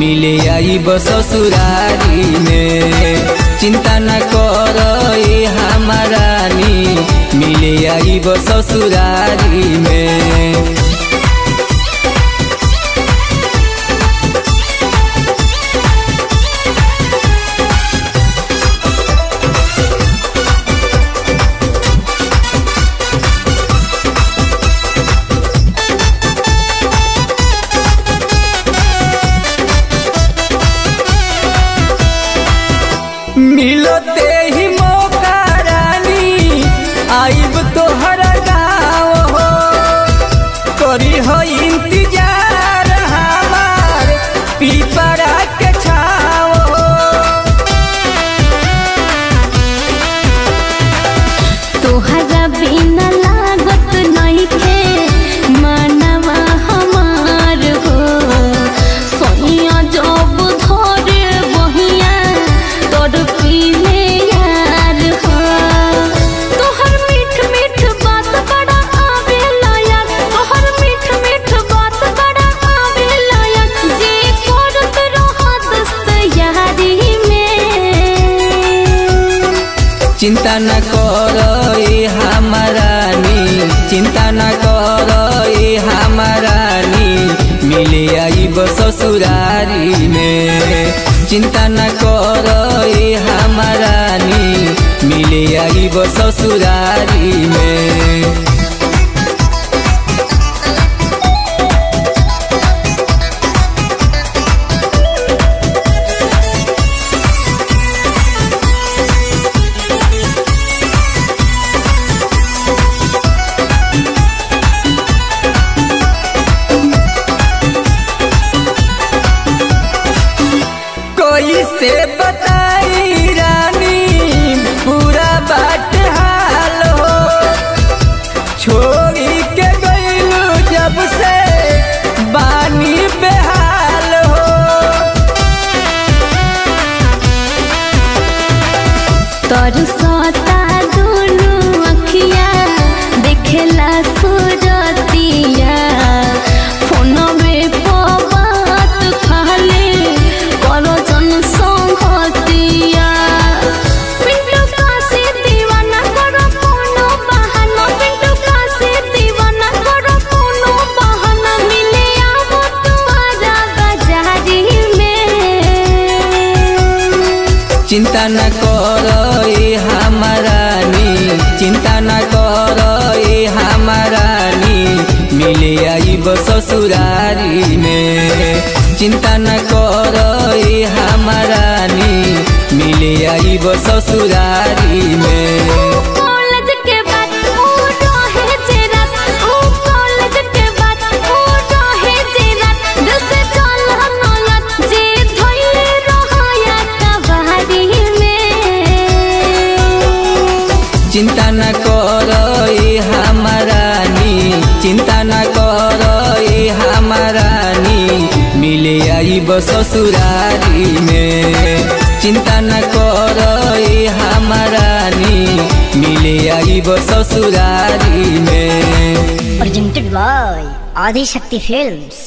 मिले आइब ससुरारी में। चिंता न कर ए हमार रानी, मिले आइब ससुरारी में। मिलते ही मौका रानी, आइब तोहर गाँव हो। करी हो इंतजार हमार पीपरा के छाव हो। तोहरा बिना लागत नइखे मनवा हमार हो। सोनिया जब धरे बहिया तोर पीले यार हो। तोहर मीठ मीठ बात बड़ा आवेला यार, तोहर मीठ मीठ बात बड़ा आवेला यार। जे करत रहा दोस्त यारी में। चिंता न कर ए हमार रानी, चिंता न कर ए हमार रानी, मिले आइब ससुरारी में। चिंता न कर ए हमार रानी, मिले आइब ससुरारी में। कोई से बताई रानी, पूरा बाट हाल हो। छोड़ी के गइलू जब से बानी बेहाल हो। तोर सोता दोनों अखिया देखेला सूरतिया। फोनवे पर बात खाले करो जन संगतिया। पिंटू का से दीवाना करो कोनो बहाना, पिंटू का से दीवाना करो कोनो बहाना। मिले आवो तुम्हारा बाजारी में। चिंता न कर ए हमार रानी, चिंता न कर ए हमार रानी, मिले आइब ससुरारी में। चिंता न कर ए हमार रानी, मिले आइब ससुरारी में। कॉलेज के बाद ऊ रहे जे रात, ऊ कॉलेज के बाद ऊ रहे जे रात। दिल से चला नयत जे धइले रहया कबारी में। चिंता न कर ए हमार रानी, चिंता न कर ए हमार रानी, मिले आइब ससुरारी में। चिंता न कर ए हमार रानी, मिले आइब ससुरारी में। Presented by Adishakti films.